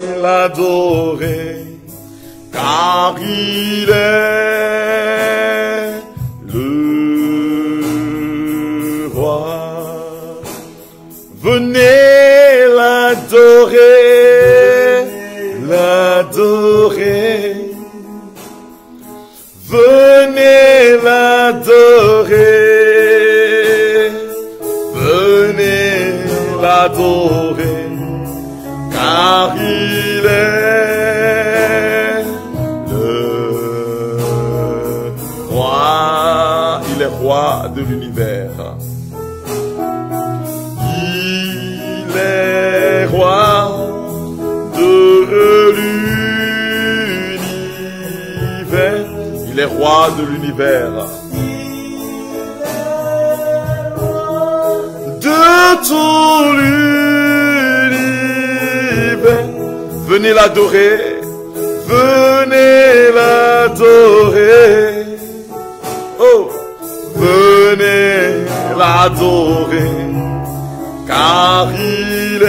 l'adorer, car il est le roi. Venez l'adorer, l'adorer. Venez l'adorer, venez l'adorer, car il est le roi, il est roi de l'univers. Il est roi de l'univers. Il est roi de l'univers. De tout l'univers. Venez l'adorer. Venez l'adorer. Oh, venez l'adorer. Car il est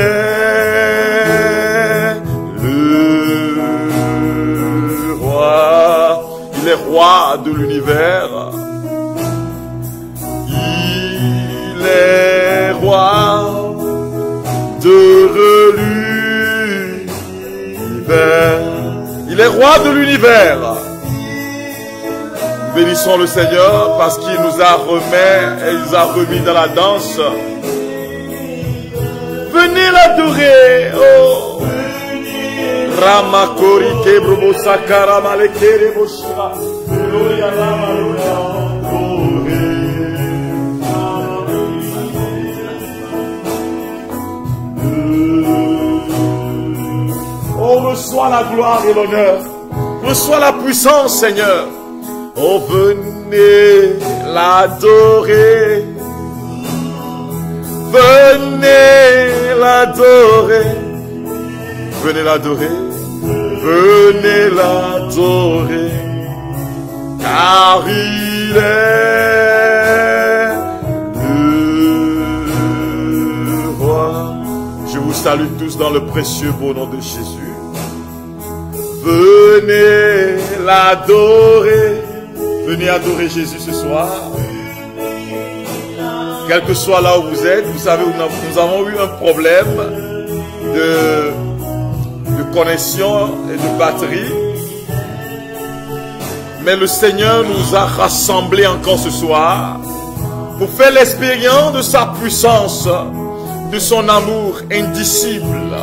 le roi. Il est roi de l'univers. Il est roi de l'univers. Il est roi de l'univers. Bénissons le Seigneur parce qu'il nous a remis dans la danse. Venez l'adorer. Oh. Ramakori kebrobo sakara malekere boshira. Gloria Ramaluya. Oh, reçois la gloire et l'honneur. Reçois la puissance, Seigneur. Oh, venez l'adorer. Venez l'adorer. Venez l'adorer. Venez l'adorer. Car il est le roi. Je vous salue tous dans le précieux beau nom de Jésus. Venez l'adorer. Venez adorer Jésus ce soir. Quel que soit là où vous êtes, vous savez, nous avons eu un problème de connexion et de batterie. Mais le Seigneur nous a rassemblés encore ce soir pour faire l'expérience de sa puissance, de son amour indicible.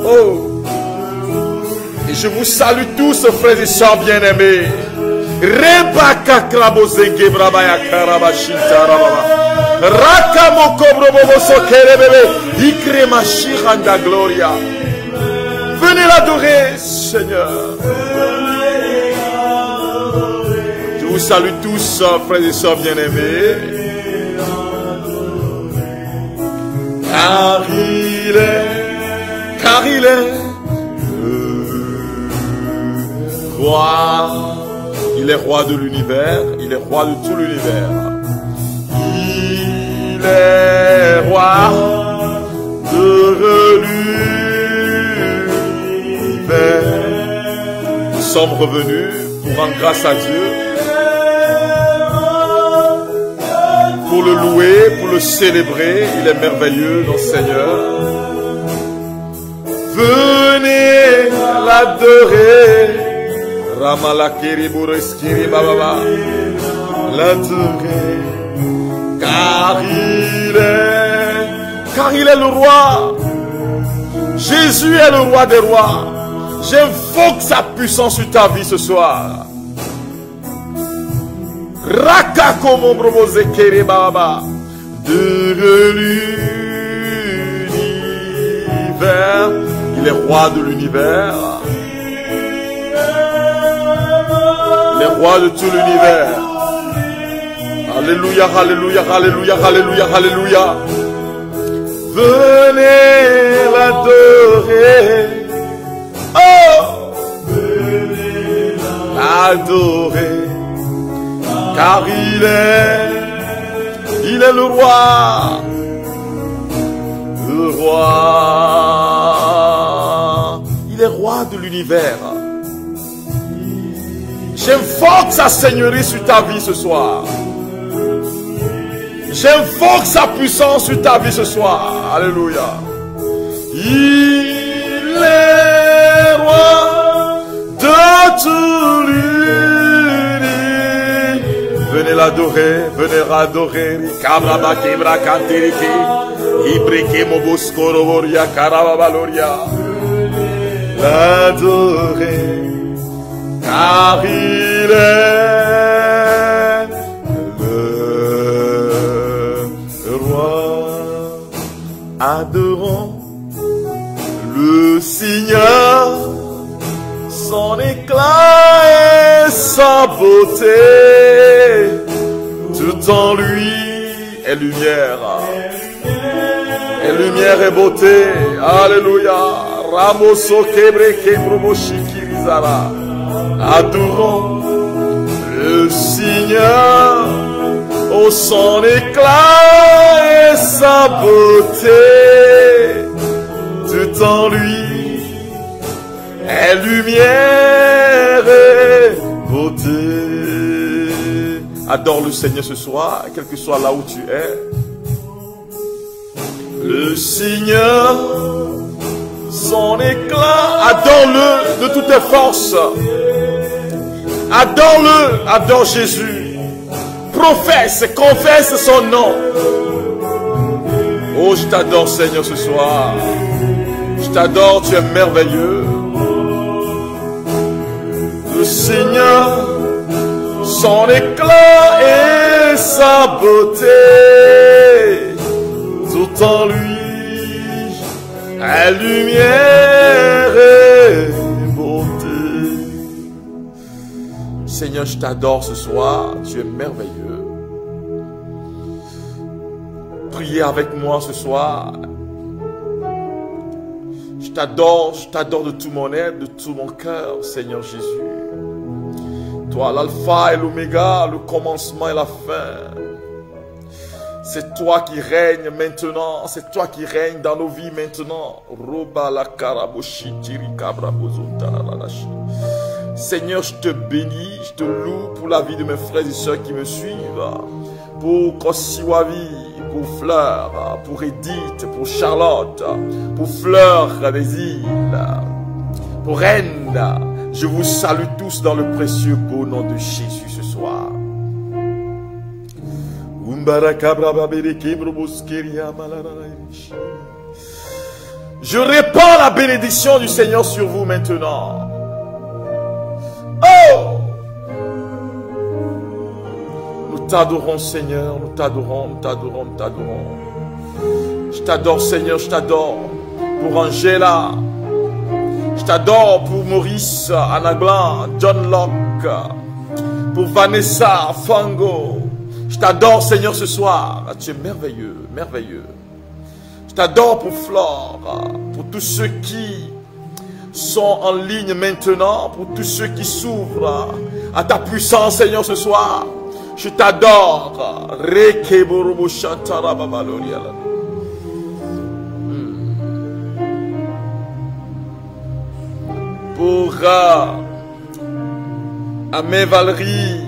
Oh! Et je vous salue tous, frères et sœurs bien-aimés. Rebaka krabozenge brabaya karabashinta rababa. Rakamoko brobobo sokerebebe. Ikre mashiranda gloria. Venez l'adorer, Seigneur. Je vous salue tous, frères et sœurs bien-aimés. Car il est roi. Il est roi de l'univers. Il est roi de tout l'univers. Il est roi de l'univers. Nous sommes revenus pour rendre grâce à Dieu, pour le louer, pour le célébrer. Il est merveilleux, notre Seigneur. Venez l'adorer. Ramalakiri bureskiri bababa. L'adorer. Car il est le roi. Jésus est le roi des rois. J'invoque sa puissance sur ta vie ce soir. Rakakomo brobozekiri bababa. De l'univers. Il est roi de l'univers. Il est roi de tout l'univers. Alléluia, alléluia, alléluia, alléluia, alléluia. Venez l'adorer. Oh! Venez l'adorer. Car il est le roi. Le roi. roi. Il est roi de l'univers. J'invoque sa seigneurie sur ta vie ce soir. J'invoque sa puissance sur ta vie ce soir. Alléluia. Il est roi de tout l'univers. Venez l'adorer, venez l'adorer. Kabraba kebra kanteriki. Ibreke moboskorovoria karababaloria. L'adorer. Car il est le roi. Adorons le Seigneur, son éclat et sa beauté. Tout en lui est lumière. Et lumière et beauté. Alléluia. Ramoso kebre kebromo shikirizara. Adorons le Seigneur, ô son éclat et sa beauté. Tout en lui est lumière et beauté. Adore le Seigneur ce soir, quel que soit là où tu es. Le Seigneur, son éclat, adore-le de toutes tes forces. Adore-le, adore Jésus. Professe, confesse son nom. Oh, je t'adore Seigneur ce soir. Je t'adore, tu es merveilleux. Le Seigneur, son éclat et sa beauté. Tout en lui est lumière et beauté. Seigneur, je t'adore ce soir, tu es merveilleux. Priez avec moi ce soir. Je t'adore de tout mon être, de tout mon cœur, Seigneur Jésus. Toi, l'alpha et l'oméga, le commencement et la fin. C'est toi qui règnes maintenant, c'est toi qui règnes dans nos vies maintenant. Seigneur, je te bénis, je te loue pour la vie de mes frères et sœurs qui me suivent. Pour Kosiwavi, pour Fleur, pour Edith, pour Charlotte, pour Fleur des îles, pour Reine. Je vous salue tous dans le précieux beau nom de Jésus ce soir. Je répands la bénédiction du Seigneur sur vous maintenant. Oh! Nous t'adorons Seigneur, nous t'adorons, nous t'adorons, nous t'adorons. Je t'adore Seigneur, je t'adore pour Angela. Je t'adore pour Maurice, Anna Blanc, John Locke, pour Vanessa, Fango. Je t'adore Seigneur ce soir, tu es merveilleux, merveilleux. Je t'adore pour Flore, pour tous ceux qui sont en ligne maintenant, pour tous ceux qui s'ouvrent à ta puissance Seigneur ce soir. Je t'adore. Pour Amé Valérie,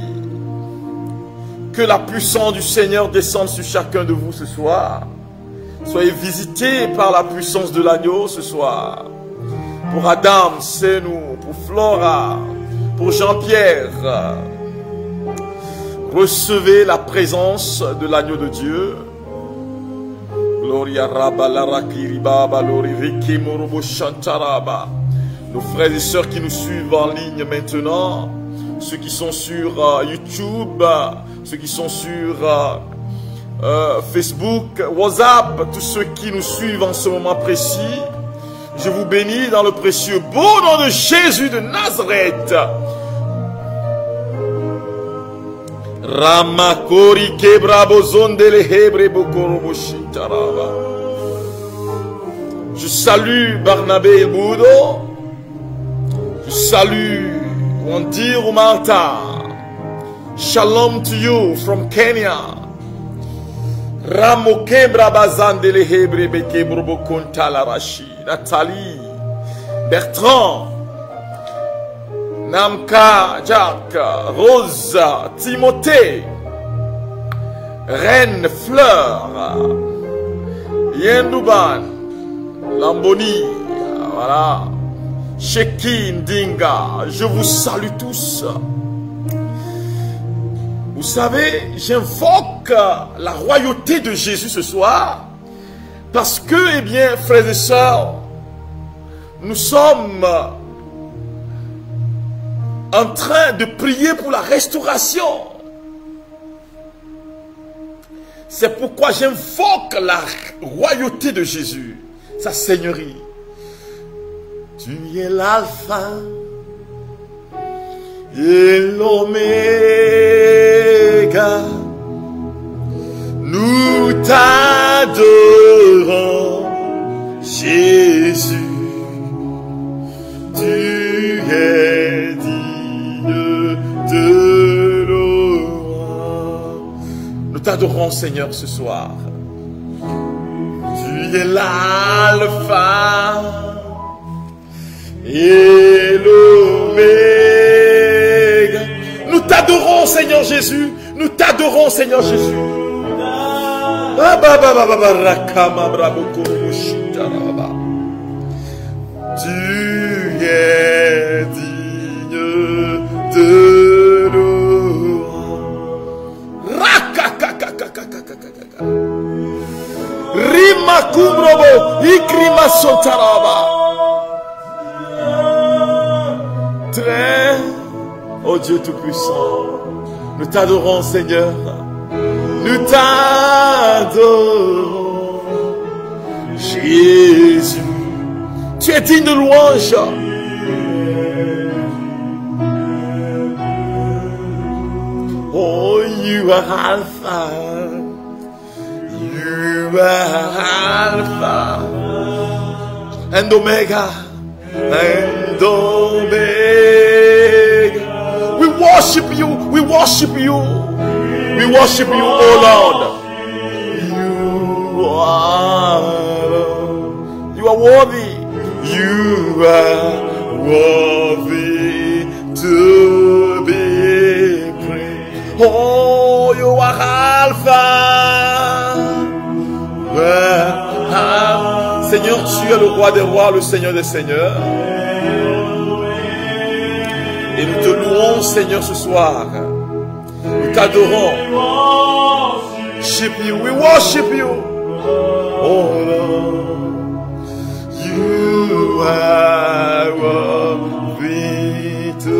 que la puissance du Seigneur descende sur chacun de vous ce soir. Soyez visités par la puissance de l'agneau ce soir. Pour Adam, c'est nous. Pour Flora, pour Jean-Pierre, recevez la présence de l'agneau de Dieu. Gloria Rabba Larakiriba Balori Riki Morobo Shantaraba. Nos frères et sœurs qui nous suivent en ligne maintenant, ceux qui sont sur YouTube, ceux qui sont sur Facebook, WhatsApp, tous ceux qui nous suivent en ce moment précis, je vous bénis dans le précieux beau nom de Jésus de Nazareth. Ramakori kebrabozondele hebre bokoroboshitara. Je salue Barnabé et Boudo. Je salue Wandir Martha. Shalom to you from Kenya. Ramoke Brabazandele Hebre Beke Brobokonta Larashi. Nathalie, Bertrand, Namka, Jack, Rosa, Timothée, Reine, Fleur, Yendouban, Lamboni, voilà, Shekin, Dinga, je vous salue tous. Vous savez, j'invoque la royauté de Jésus ce soir, parce que, eh bien, frères et sœurs, nous sommes en train de prier pour la restauration. C'est pourquoi j'invoque la royauté de Jésus, sa seigneurie. Tu es l'alpha et l'oméga. Nous t'adorons, Jésus. Tu es digne de louange. Nous t'adorons, Seigneur, ce soir. Tu es l'alpha et l'oméga. Nous t'adorons, Seigneur Jésus. Nous t'adorons, Seigneur Jésus. Tu es digne de louange. Rima kumbrobo, ikrima sontaraba. Très, oh Dieu Tout-Puissant, nous t'adorons, Seigneur. Nous t'adorons, Jésus. Tu es digne de louange. Oh, you are Alpha. You are Alpha and Omega. And Omega. We worship you. We worship you. We worship you, oh Lord. You are worthy. You are worthy to be praised. Oh, you are Alpha. Seigneur, tu es le roi des rois, le Seigneur des seigneurs. Et nous te louons, Seigneur, ce soir. Nous t'adorons. We worship you. Oh Lord. You are worthy to.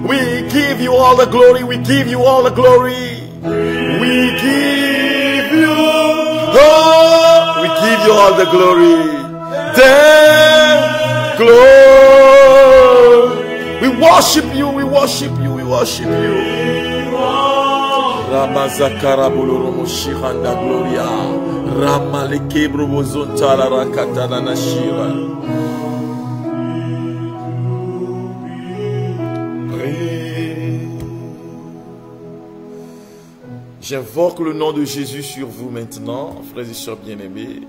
We give you all the glory. We give you all the glory. We give you. Oh, we give you all the glory. The glory. We worship you. We worship you. We worship you. Ramazakara boloromo shiranda gloria. Rama le kebro bozontala rakatana nashira. J'invoque le nom de Jésus sur vous maintenant, frères et sœurs bien-aimés.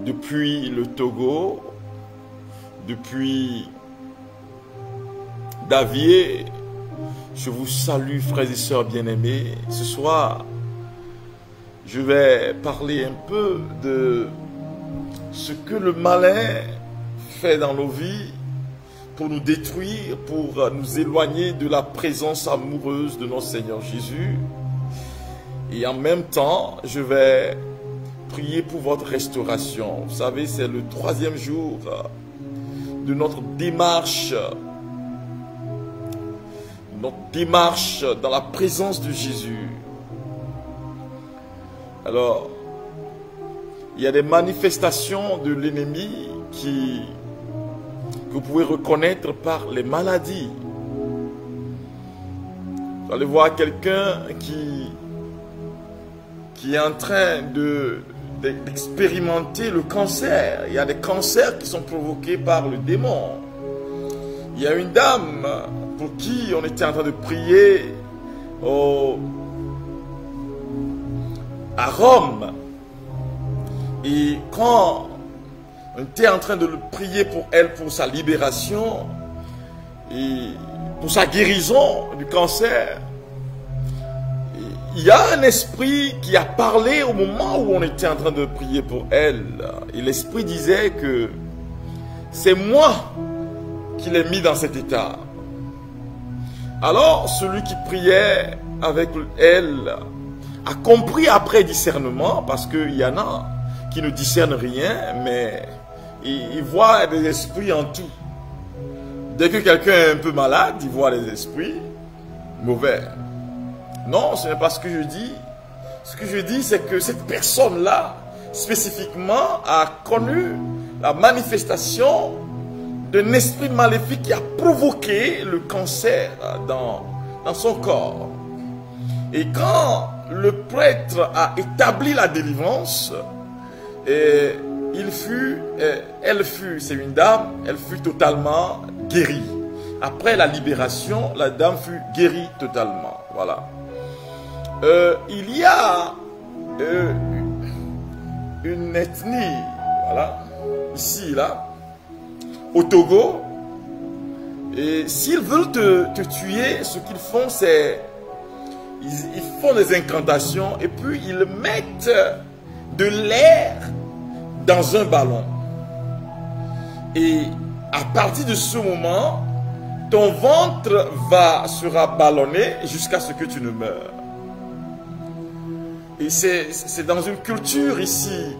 Depuis le Togo, depuis Davier, je vous salue, frères et sœurs bien-aimés. Ce soir, je vais parler un peu de ce que le malin fait dans nos vies pour nous détruire, pour nous éloigner de la présence amoureuse de notre Seigneur Jésus. Et en même temps, je vais prier pour votre restauration. Vous savez, c'est le 3e jour de notre démarche dans la présence de Jésus. Alors, il y a des manifestations de l'ennemi que vous pouvez reconnaître par les maladies. Vous allez voir quelqu'un qui est en train d'expérimenter le cancer. Il y a des cancers qui sont provoqués par le démon. Il y a une dame pour qui on était en train de prier à Rome. Et quand on était en train de prier pour elle, pour sa libération, et pour sa guérison du cancer, il y a un esprit qui a parlé au moment où on était en train de prier pour elle. Et l'esprit disait que c'est moi qui l'ai mis dans cet état. Alors celui qui priait avec elle a compris après discernement, parce qu'il y en a qui ne discernent rien, mais ils voient des esprits en tout. Dès que quelqu'un est un peu malade, il voit les esprits mauvais. Non, ce n'est pas ce que je dis. Ce que je dis, c'est que cette personne-là, spécifiquement, a connu la manifestation d'un esprit maléfique qui a provoqué le cancer dans son corps. Et quand le prêtre a établi la délivrance, elle fut, c'est une dame, elle fut totalement guérie. Après la libération, la dame fut guérie totalement. Voilà. Il y a une ethnie, voilà, ici, là, au Togo, et s'ils veulent te tuer, ce qu'ils font, c'est ils font des incantations et puis ils mettent de l'air dans un ballon. Et à partir de ce moment, ton ventre sera ballonné jusqu'à ce que tu ne meurs. Et c'est dans une culture ici.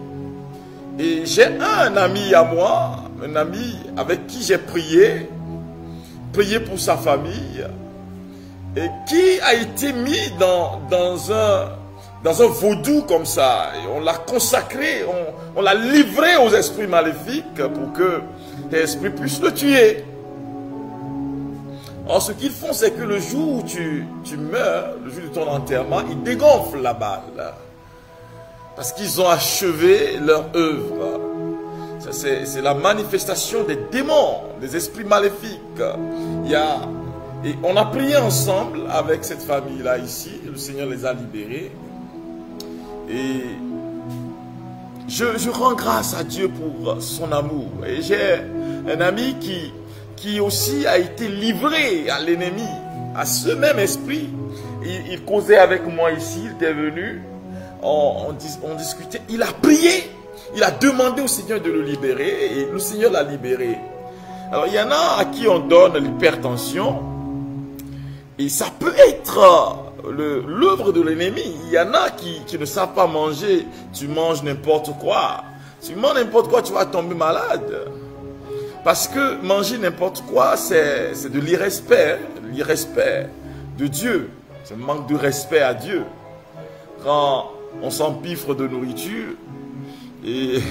Et j'ai un ami à moi, un ami avec qui j'ai prié pour sa famille, et qui a été mis dans un vaudou comme ça. Et on l'a consacré, on l'a livré aux esprits maléfiques pour que les esprits puissent le tuer. Alors ce qu'ils font, c'est que le jour où tu meurs, le jour de ton enterrement, ils dégonflent la balle. Parce qu'ils ont achevé leur œuvre. C'est la manifestation des démons, des esprits maléfiques. Et on a prié ensemble avec cette famille-là ici. Le Seigneur les a libérés. Et je rends grâce à Dieu pour son amour. Et j'ai un ami qui aussi a été livré à l'ennemi, à ce même esprit. Il causait avec moi ici, il était venu, on discutait, il a prié, il a demandé au Seigneur de le libérer et le Seigneur l'a libéré. Alors il y en a à qui on donne l'hypertension et ça peut être l'œuvre de l'ennemi. Il y en a qui ne savent pas manger, tu manges n'importe quoi. Tu manges n'importe quoi, tu vas tomber malade. Parce que manger n'importe quoi, c'est de l'irrespect de Dieu. C'est un manque de respect à Dieu. Quand on s'empiffre de nourriture et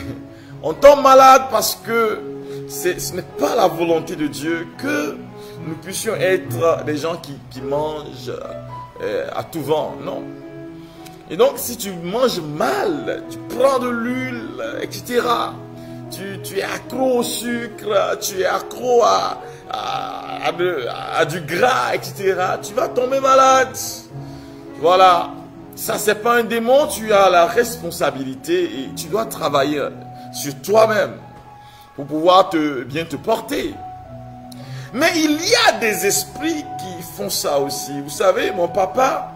on tombe malade parce que ce n'est pas la volonté de Dieu que nous puissions être des gens qui mangent à tout vent. Non. Et donc, si tu manges mal, tu prends de l'huile, etc., tu es accro au sucre, tu es accro à du gras, etc. Tu vas tomber malade. Voilà. Ça, c'est pas un démon. Tu as la responsabilité et tu dois travailler sur toi-même pour pouvoir bien te porter. Mais il y a des esprits qui font ça aussi. Vous savez, mon papa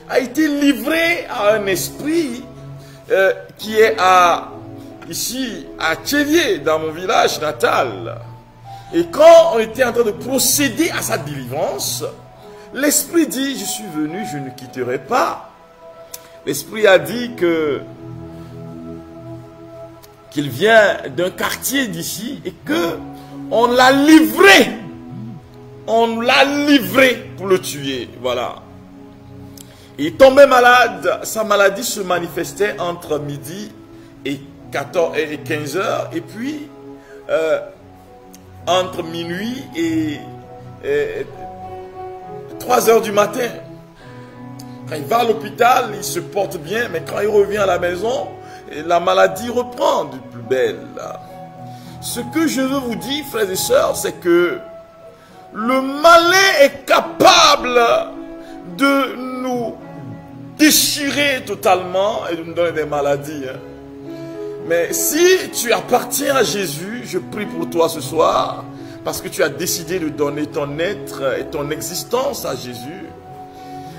a été livré à un esprit qui est ici à Tchélier, dans mon village natal. Et quand on était en train de procéder à sa délivrance, l'esprit dit, je suis venu, je ne quitterai pas. L'esprit a dit qu'il vient d'un quartier d'ici et que on l'a livré. On l'a livré pour le tuer. Voilà. Il tombait malade. Sa maladie se manifestait entre midi et 14 et 15 heures. Et puis, entre minuit et 3 heures du matin. Quand il va à l'hôpital, il se porte bien. Mais quand il revient à la maison, la maladie reprend de plus belle. Ce que je veux vous dire, frères et sœurs, c'est que le malin est capable de nous déchirer totalement et de nous donner des maladies. Hein. Mais si tu appartiens à Jésus, je prie pour toi ce soir, parce que tu as décidé de donner ton être et ton existence à Jésus.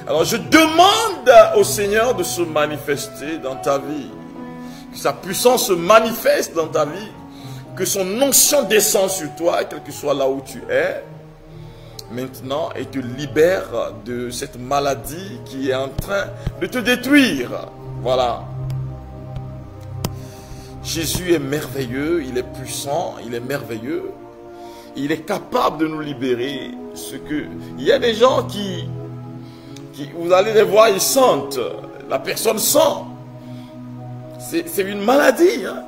Alors je demande au Seigneur de se manifester dans ta vie. Que sa puissance se manifeste dans ta vie. Que son onction descende sur toi, quel que soit là où tu es. Maintenant, et te libère de cette maladie qui est en train de te détruire. Voilà. Jésus est merveilleux, il est puissant, il est merveilleux. Il est capable de nous libérer. Il y a des gens qui vous allez les voir, ils sentent. La personne sent. C'est une maladie. Hein?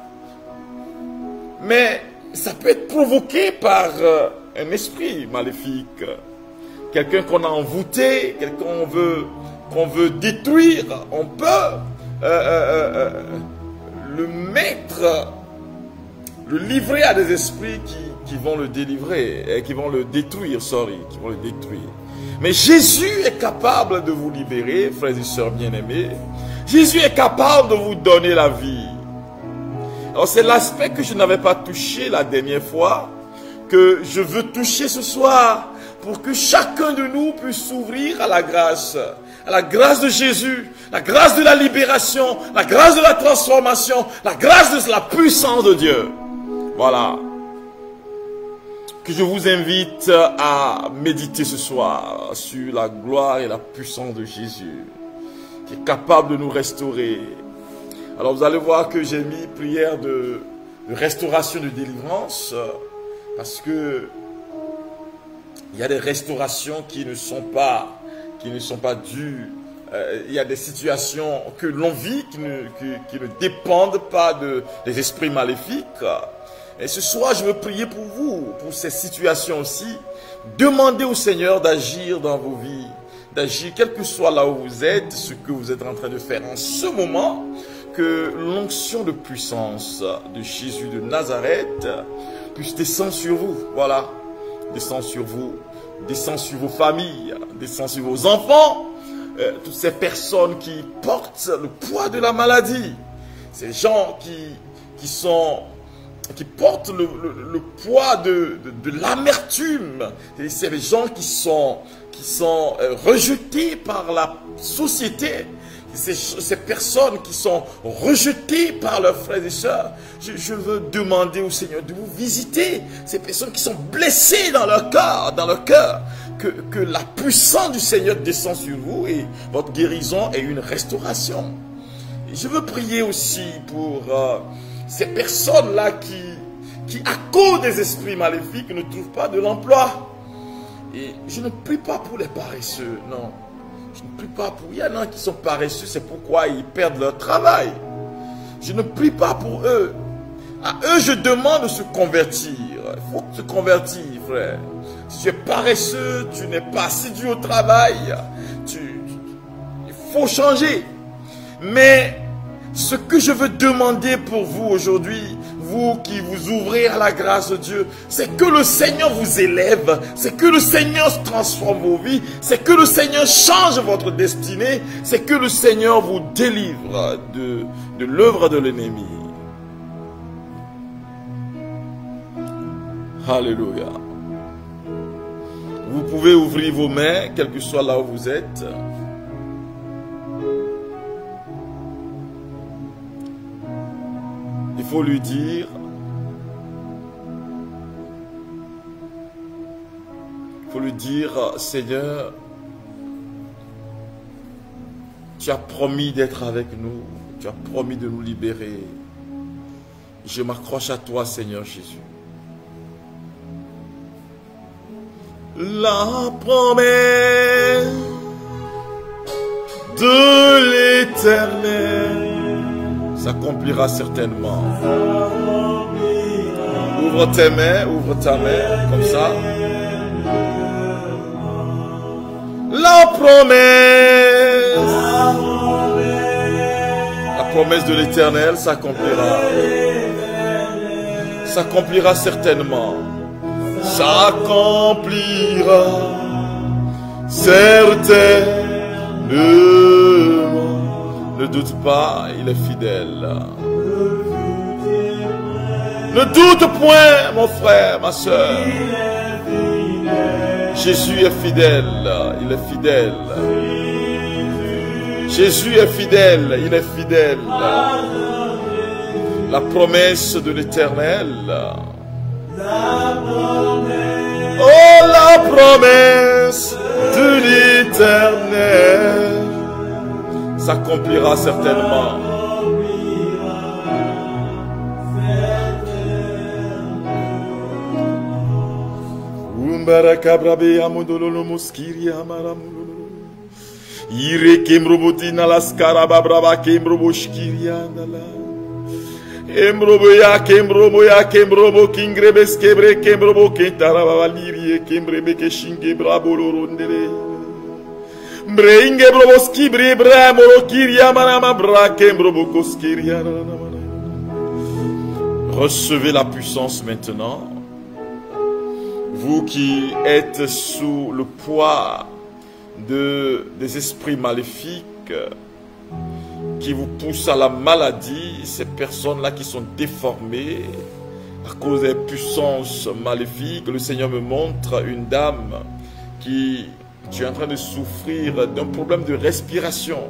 Mais ça peut être provoqué par un esprit maléfique. Quelqu'un qu'on a envoûté, quelqu'un qu'on veut détruire. On peut le mettre, le livrer à des esprits qui vont le délivrer, qui vont le détruire, qui vont le détruire. Mais Jésus est capable de vous libérer, frères et sœurs bien-aimés. Jésus est capable de vous donner la vie. Alors c'est l'aspect que je n'avais pas touché la dernière fois, que je veux toucher ce soir, pour que chacun de nous puisse s'ouvrir à la grâce de Jésus, la grâce de la libération, la grâce de la transformation, la grâce de la puissance de Dieu. Voilà. Que je vous invite à méditer ce soir sur la gloire et la puissance de Jésus, qui est capable de nous restaurer. Alors vous allez voir que j'ai mis prière de restauration, de délivrance, parce que il y a des restaurations qui ne sont pas dues. Il y a des situations que l'on vit qui ne dépendent pas des esprits maléfiques. Et ce soir, je veux prier pour vous, pour ces situations aussi. Demandez au Seigneur d'agir dans vos vies, d'agir quel que soit là où vous êtes, ce que vous êtes en train de faire en ce moment, que l'onction de puissance de Jésus de Nazareth puisse descendre sur vous. Voilà, descend sur vous, descend sur vos familles, descend sur vos enfants, toutes ces personnes qui portent le poids de la maladie, ces gens qui portent le poids de l'amertume. C'est les gens qui sont rejetés par la société. Ces personnes qui sont rejetées par leurs frères et sœurs. Je veux demander au Seigneur de vous visiter. Ces personnes qui sont blessées dans leur cœur. Que la puissance du Seigneur descend sur vous et votre guérison est une restauration. Et je veux prier aussi pour ces personnes-là qui, à cause des esprits maléfiques, ne trouvent pas de l'emploi. Et je ne prie pas pour les paresseux, non. Je ne prie pas pour... Il y en a qui sont paresseux, c'est pourquoi ils perdent leur travail. Je ne prie pas pour eux. À eux, je demande de se convertir. Il faut se convertir, frère. Si tu es paresseux, tu n'es pas assidu au travail. Il faut changer. Mais ce que je veux demander pour vous aujourd'hui, vous qui vous ouvrez à la grâce de Dieu, c'est que le Seigneur vous élève, c'est que le Seigneur transforme vos vies, c'est que le Seigneur change votre destinée, c'est que le Seigneur vous délivre de l'œuvre de l'ennemi. Alléluia. Vous pouvez ouvrir vos mains, quel que soit là où vous êtes. Il faut lui dire, Seigneur, tu as promis d'être avec nous, tu as promis de nous libérer. Je m'accroche à toi, Seigneur Jésus. La promesse de l'Éternel s'accomplira certainement. Ouvre tes mains, ouvre ta main, comme ça. La promesse de l'Éternel s'accomplira. S'accomplira certainement. S'accomplira certainement. Ne doute pas, il est fidèle. Ne doute point, mon frère, ma soeur. Jésus est fidèle, il est fidèle. Jésus est fidèle, il est fidèle. La promesse de l'Éternel. Oh, la promesse de l'Éternel s'accomplira certainement. Umbarakabrabe amodolo moskiri amaramulolo. Ire kemrobotina laskara babraba kembroboshkiriandala. Embroboya kembroboya kembrobo kingrebes kebre kembrobo kentaraba lirie kembrebe keshinge brabolorondele. Breinge broboski bre bramoro kiria manama bra kembrobo koskiria. Recevez la puissance maintenant. Vous qui êtes sous le poids des esprits maléfiques qui vous poussent à la maladie, ces personnes-là qui sont déformées à cause des puissances maléfiques. Le Seigneur me montre une dame qui est en train de souffrir d'un problème de respiration.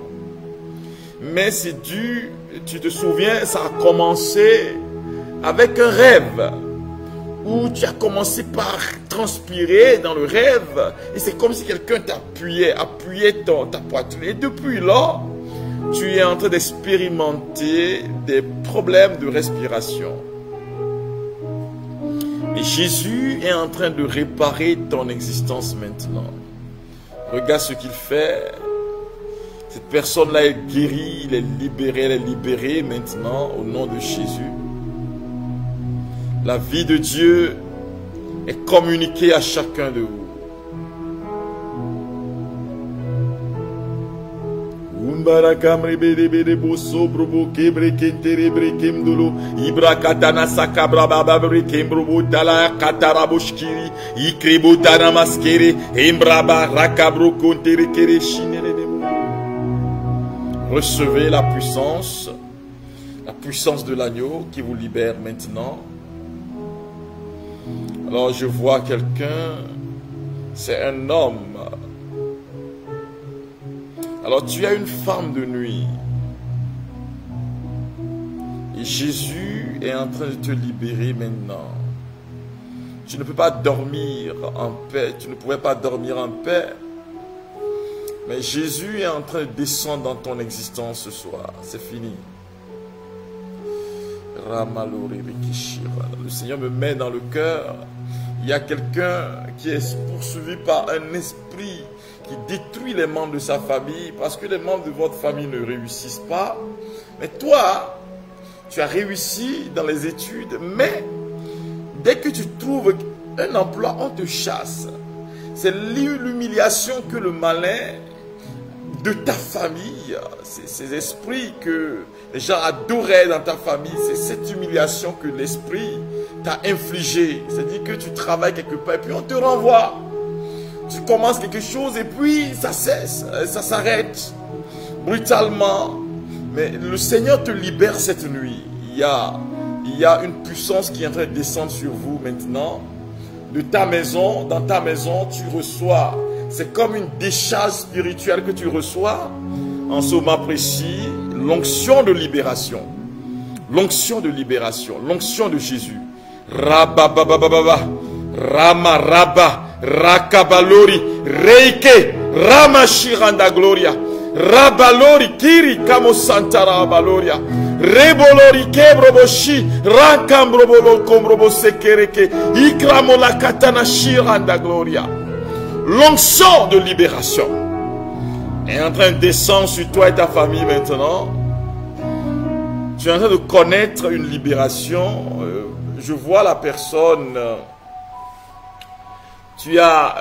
Mais c'est dû, tu te souviens, ça a commencé avec un rêve où tu as commencé par transpirer dans le rêve et c'est comme si quelqu'un t'appuyait ta poitrine. Et depuis là, tu es en train d'expérimenter des problèmes de respiration. Et Jésus est en train de réparer ton existence maintenant. Regarde ce qu'il fait. Cette personne-là est guérie, elle est libérée maintenant au nom de Jésus. La vie de Dieu est communiquée à chacun de vous. Recevez la puissance de l'agneau qui vous libère maintenant. Alors je vois quelqu'un, c'est un homme. Alors tu as une femme de nuit. Et Jésus est en train de te libérer maintenant. Tu ne peux pas dormir en paix. Tu ne pouvais pas dormir en paix. Mais Jésus est en train de descendre dans ton existence ce soir. C'est fini. Le Seigneur me met dans le cœur. Il y a quelqu'un qui est poursuivi par un esprit qui détruit les membres de sa famille parce que les membres de votre famille ne réussissent pas. Mais toi, tu as réussi dans les études, mais dès que tu trouves un emploi, on te chasse. C'est l'humiliation que le malin de ta famille, ces esprits que les gens adoraient dans ta famille, c'est cette humiliation que l'esprit t'a infligée. C'est-à-dire que tu travailles quelque part et puis on te renvoie. Tu commences quelque chose et puis ça cesse, ça s'arrête brutalement. Mais le Seigneur te libère cette nuit. Il y a une puissance qui est en train de descendre sur vous maintenant. De ta maison, dans ta maison, tu reçois. C'est comme une décharge spirituelle que tu reçois. En ce moment précis, l'onction de libération. L'onction de libération. L'onction de Jésus. Rabababababa. Rama Rabba. Rakabalori. Reike. Ramashiranda Gloria. Rabalori Kiri Kamo Santara Baloria. Rebolori Kebroboshi. Rakambrobolo Kombrobo Sekereke. Ikramola Katana Shiranda Gloria. L'onction de libération est en train de descendre sur toi et ta famille maintenant. Tu es en train de connaître une libération. Je vois la personne. Tu as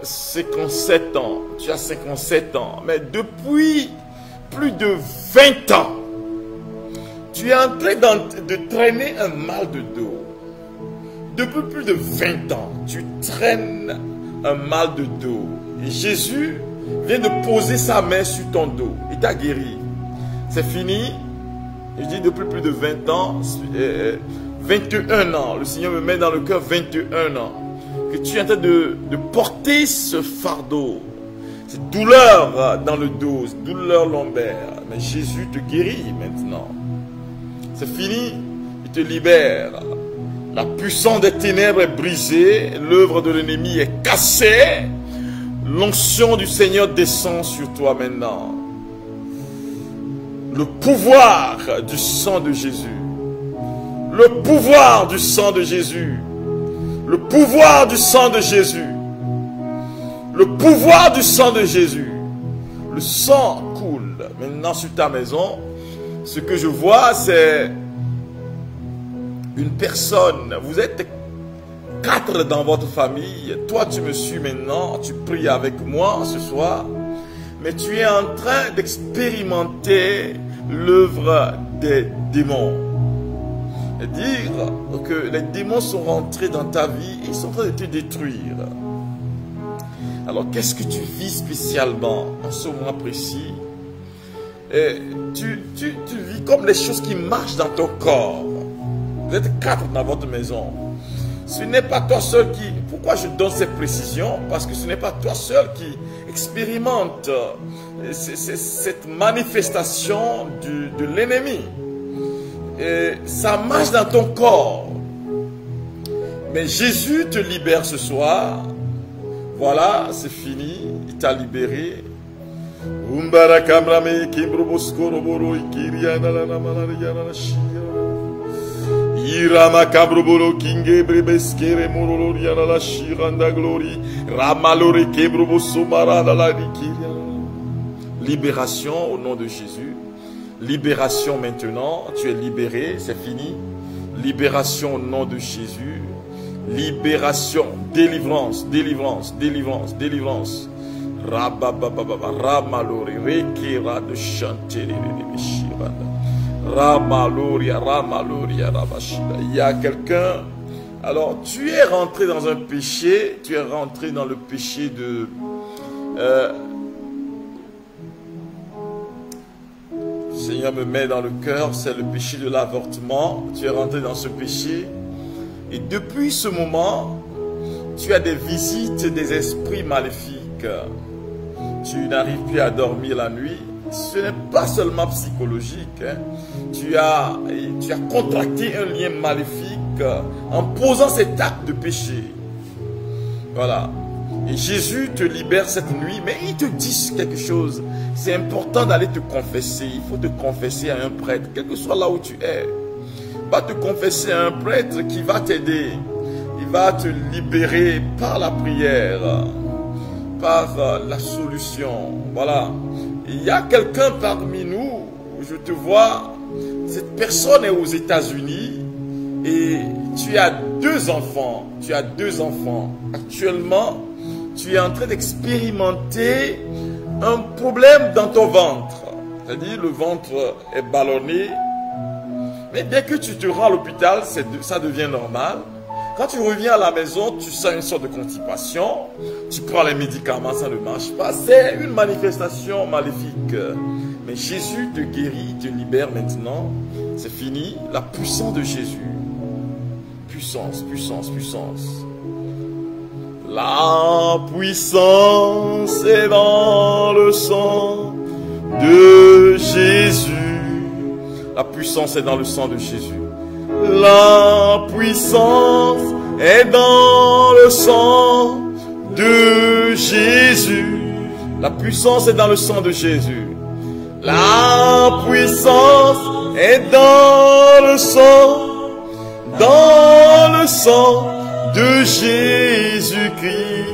57 ans. Tu as 57 ans. Mais depuis plus de 20 ans, tu es en train de traîner un mal de dos. Depuis plus de 20 ans, tu traînes un mal de dos. Et Jésus vient de poser sa main sur ton dos. Il t'a guéri. C'est fini. Je dis depuis plus de 20 ans, 21 ans. Le Seigneur me met dans le cœur 21 ans. Que tu es en train de porter ce fardeau. Cette douleur dans le dos, cette douleur lombaire. Mais Jésus te guérit maintenant. C'est fini. Il te libère. La puissance des ténèbres est brisée. L'œuvre de l'ennemi est cassée. L'onction du Seigneur descend sur toi maintenant. Le pouvoir du sang de Jésus. Le pouvoir du sang de Jésus. Le pouvoir du sang de Jésus. Le pouvoir du sang de Jésus. Le sang coule maintenant sur ta maison. Ce que je vois, c'est une personne. Vous êtes 4 dans votre famille. Toi, tu me suis maintenant. Tu pries avec moi ce soir. Mais tu es en train d'expérimenter l'œuvre des démons. C'est-à-dire que les démons sont rentrés dans ta vie et ils sont en train de te détruire. Alors, qu'est-ce que tu vis spécialement en ce moment précis? Tu vis comme les choses qui marchent dans ton corps. Vous êtes 4 dans votre maison. Ce n'est pas toi seul qui... Pourquoi je donne ces précisions? Parce que ce n'est pas toi seul qui expérimente cette manifestation de l'ennemi. Ça marche dans ton corps. Mais Jésus te libère ce soir. Voilà, c'est fini. Il t'a libéré. Libération au nom de Jésus. Libération maintenant. Tu es libéré, c'est fini. Libération au nom de Jésus. Libération, délivrance, délivrance, délivrance, délivrance. Ramalori, Rekira de chanter. Ramaloria, Ramaloria, Rabashida. Il y a quelqu'un. Alors, tu es rentré dans un péché. Tu es rentré dans le péché de. Le Seigneur me met dans le cœur, c'est le péché de l'avortement. Tu es rentré dans ce péché. Et depuis ce moment, tu as des visites des esprits maléfiques. Tu n'arrives plus à dormir la nuit. Ce n'est pas seulement psychologique. Hein. Tu as contracté un lien maléfique en posant cet acte de péché. Voilà. Et Jésus te libère cette nuit, mais il te dit quelque chose. C'est important d'aller te confesser. Il faut te confesser à un prêtre, quel que soit là où tu es. Va te confesser à un prêtre qui va t'aider. Il va te libérer par la prière, par la solution. Voilà. Il y a quelqu'un parmi nous, je te vois, cette personne est aux États-Unis et tu as 2 enfants. Tu as 2 enfants. Actuellement, tu es en train d'expérimenter un problème dans ton ventre. C'est-à-dire le ventre est ballonné. Mais dès que tu te rends à l'hôpital, ça devient normal. Quand tu reviens à la maison, tu sens une sorte de constipation. Tu prends les médicaments, ça ne marche pas. C'est une manifestation maléfique. Mais Jésus te guérit, te libère maintenant. C'est fini. La puissance de Jésus. Puissance, puissance, puissance. La puissance est dans le sang de Jésus. La puissance est dans le sang de Jésus. La puissance est dans le sang de Jésus. La puissance est dans le sang de Jésus. La puissance est dans le sang de Jésus-Christ.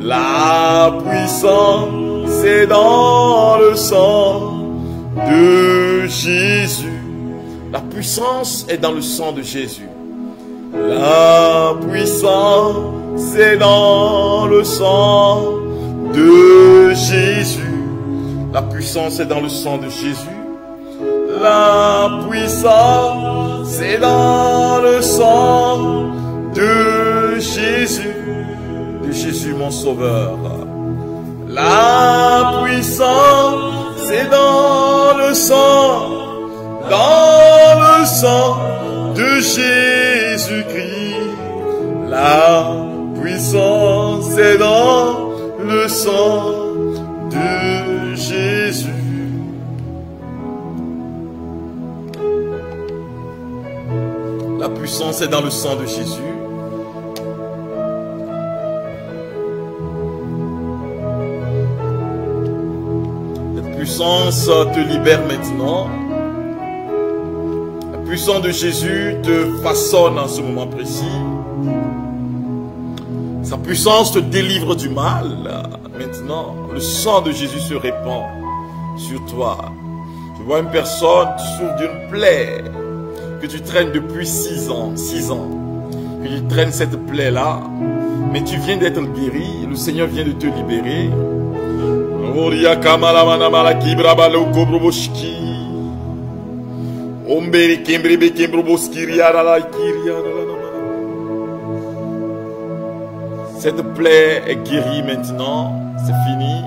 La puissance est dans le sang de Jésus. La puissance est dans le sang de Jésus. La puissance est dans le sang de Jésus. La puissance est dans le sang de Jésus. La puissance est dans le sang de Jésus. De Jésus mon sauveur. La puissance c'est dans le sang de Jésus-Christ. La puissance est dans le sang de Jésus. La puissance est dans le sang de Jésus. La puissance te libère maintenant. La puissance de Jésus te façonne en ce moment précis. Sa puissance te délivre du mal. Maintenant, le sang de Jésus se répand sur toi. Je vois une personne souffre d'une plaie que tu traînes depuis 6 ans, que tu traînes cette plaie-là, mais tu viens d'être guéri, le Seigneur vient de te libérer. Cette plaie est guérie maintenant, c'est fini.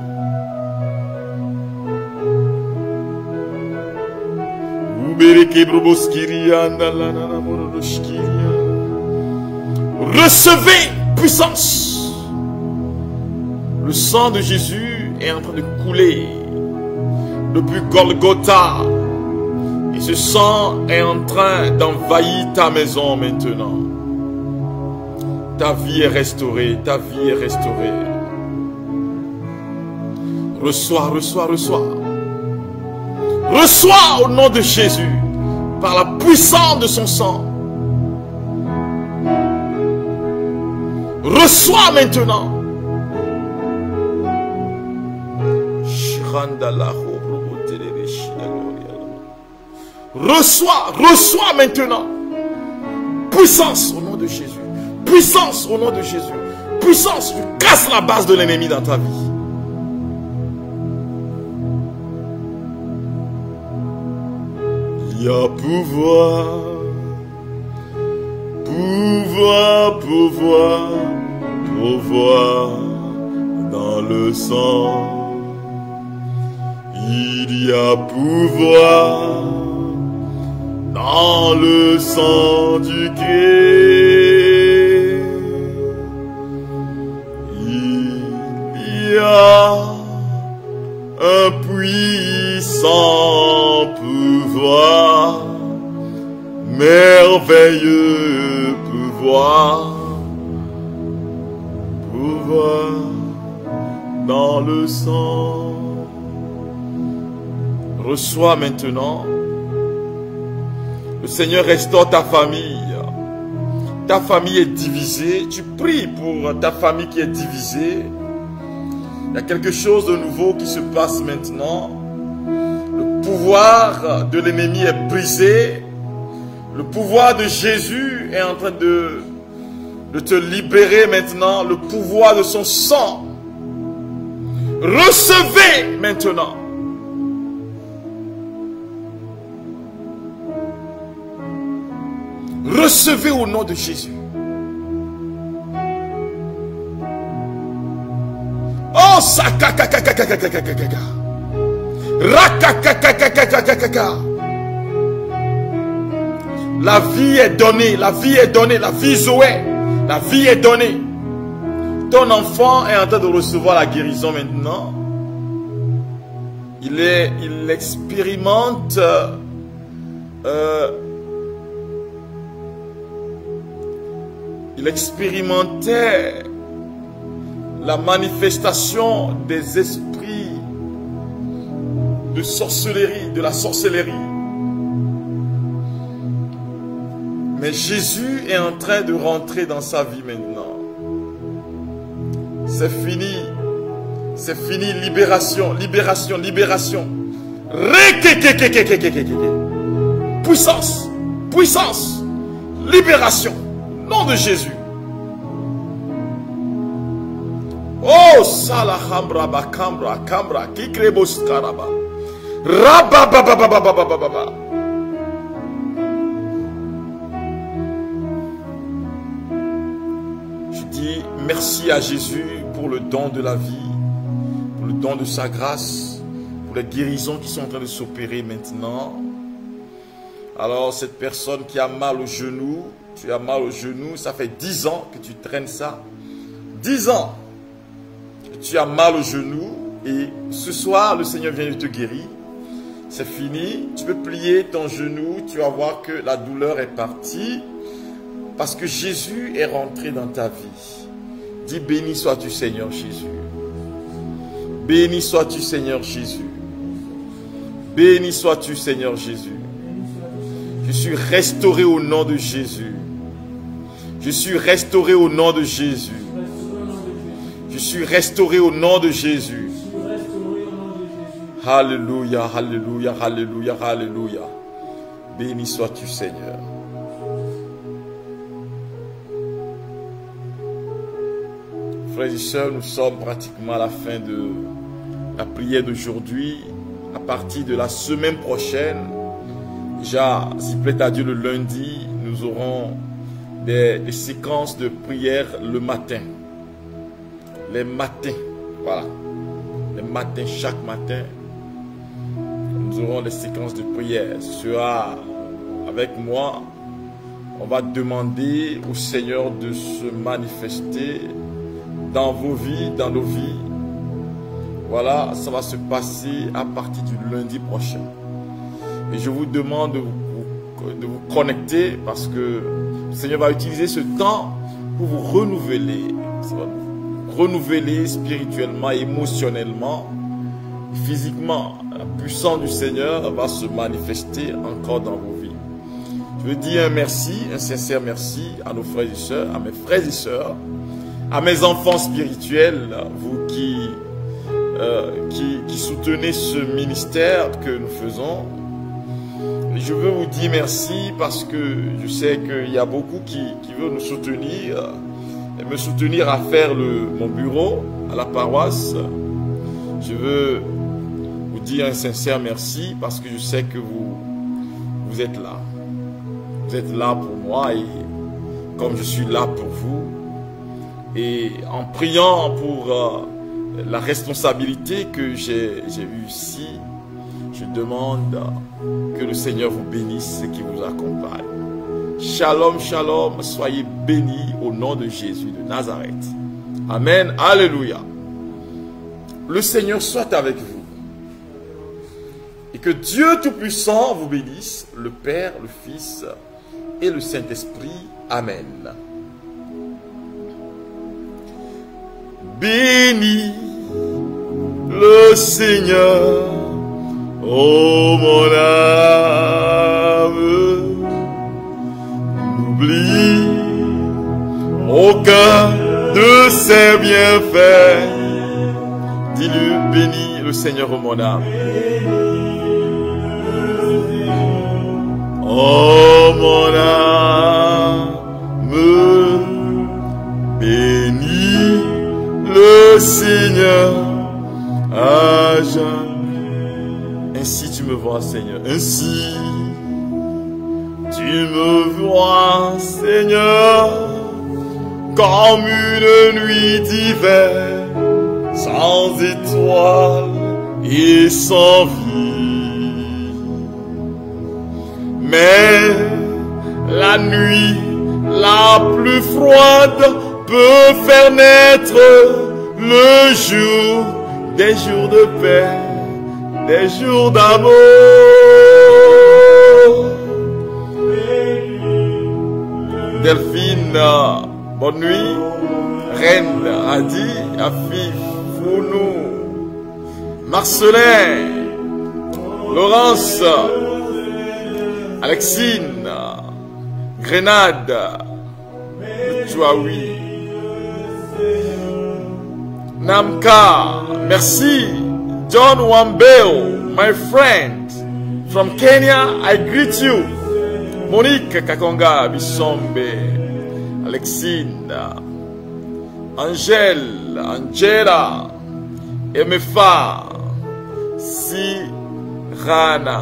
Recevez puissance. Le sang de Jésus est en train de couler depuis Golgotha. Et ce sang est en train d'envahir ta maison maintenant. Ta vie est restaurée, ta vie est restaurée. Reçois, reçois, reçois. Reçois au nom de Jésus, par la puissance de son sang. Reçois maintenant. Reçois, reçois maintenant. Puissance au nom de Jésus. Puissance au nom de Jésus. Puissance, tu casses la base de l'ennemi dans ta vie. Il y a pouvoir, pouvoir, pouvoir, pouvoir dans le sang. Il y a pouvoir dans le sang du Christ. Il y a un puissant pouvoir, merveilleux pouvoir, pouvoir dans le sang. Reçois maintenant. Le Seigneur restaure ta famille. Ta famille est divisée. Tu pries pour ta famille qui est divisée. Il y a quelque chose de nouveau qui se passe maintenant. Le pouvoir de l'ennemi est brisé. Le pouvoir de Jésus est en train de te libérer maintenant. Le pouvoir de son sang. Recevez maintenant. Recevez au nom de Jésus. Oh, sakakakakakakakakaka. Rakakakakakakakaka. La vie est donnée, la vie est donnée, la vie Zoé, la vie est donnée. Ton enfant est en train de recevoir la guérison maintenant. Il expérimente il expérimentait la manifestation des esprits de sorcellerie, de la sorcellerie. Mais Jésus est en train de rentrer dans sa vie maintenant. C'est fini. C'est fini. Libération, libération, libération. Puissance, puissance, libération. Nom de Jésus. Oh, salahambra bakambra kambra kikrebos karaba. Rababababababababa. Je dis merci à Jésus pour le don de la vie, pour le don de sa grâce, pour les guérisons qui sont en train de s'opérer maintenant. Alors, cette personne qui a mal au genou, tu as mal au genou, ça fait 10 ans que tu traînes ça. 10 ans que tu as mal au genou et ce soir, le Seigneur vient de te guérir. C'est fini, tu peux plier ton genou, tu vas voir que la douleur est partie parce que Jésus est rentré dans ta vie. Dis béni sois-tu Seigneur Jésus. Béni sois-tu Seigneur Jésus. Béni sois-tu Seigneur Jésus. Je suis restauré au nom de Jésus. Je suis restauré au nom de Jésus. Je suis restauré au nom de Jésus. Alléluia, alléluia, alléluia, alléluia. Béni sois-tu Seigneur. Frères et sœurs, nous sommes pratiquement à la fin de la prière d'aujourd'hui. À partir de la semaine prochaine, déjà, s'il plaît à Dieu, le lundi, nous aurons des séquences de prière le matin. Les matins, voilà. Les matins, chaque matin, nous aurons des séquences de prière. Ce sera avec moi. On va demander au Seigneur de se manifester dans vos vies, dans nos vies. Voilà, ça va se passer à partir du lundi prochain. Et je vous demande de vous connecter parce que le Seigneur va utiliser ce temps pour vous renouveler. Ça va vous renouveler spirituellement, émotionnellement, physiquement. La puissance du Seigneur va se manifester encore dans vos vies. Je veux dire un merci, un sincère merci à nos frères et sœurs, à mes frères et sœurs, à mes enfants spirituels, vous qui soutenez ce ministère que nous faisons. Et je veux vous dire merci parce que je sais qu'il y a beaucoup qui veulent nous soutenir et me soutenir à faire mon bureau à la paroisse. Je veux vous dire un sincère merci parce que je sais que vous êtes là. Vous êtes là pour moi et comme je suis là pour vous. Et en priant pour la responsabilité que j'ai eue ici, je demande que le Seigneur vous bénisse et qu'il vous accompagne. Shalom, shalom, soyez bénis au nom de Jésus de Nazareth. Amen, alléluia. Le Seigneur soit avec vous. Et que Dieu Tout-Puissant vous bénisse, le Père, le Fils et le Saint-Esprit. Amen. Bénis le Seigneur, ô mon âme, n'oublie aucun de ses bienfaits. Dis-lui, bénis le Seigneur, ô mon âme. Ô mon âme, bénis le Seigneur à jamais. Ainsi tu me vois, Seigneur. Ainsi tu me vois, Seigneur, comme une nuit d'hiver, sans étoiles et sans vie. Mais la nuit la plus froide peut faire naître le jour, des jours de paix, des jours d'amour. Delphine, bonne nuit. Reine, Adi, Afif, Founou, Marcelin, Laurence, Alexine, Grenade, Tuaoui, Namka, merci. John Wambeo, my friend from Kenya, I greet you. Monique Kakonga, Bisombe, Alexine, Angela, Emefa, Sirana,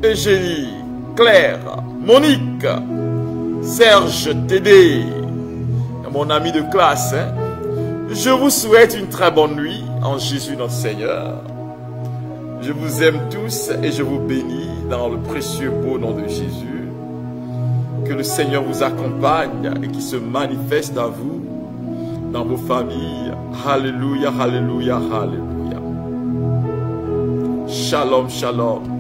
Eugénie, Claire, Monique, Serge Tédé, mon ami de classe. Je vous souhaite une très bonne nuit en Jésus notre Seigneur. Je vous aime tous et je vous bénis dans le précieux beau nom de Jésus. Que le Seigneur vous accompagne et qu'il se manifeste à vous, dans vos familles. Alléluia, alléluia, alléluia. Shalom, shalom.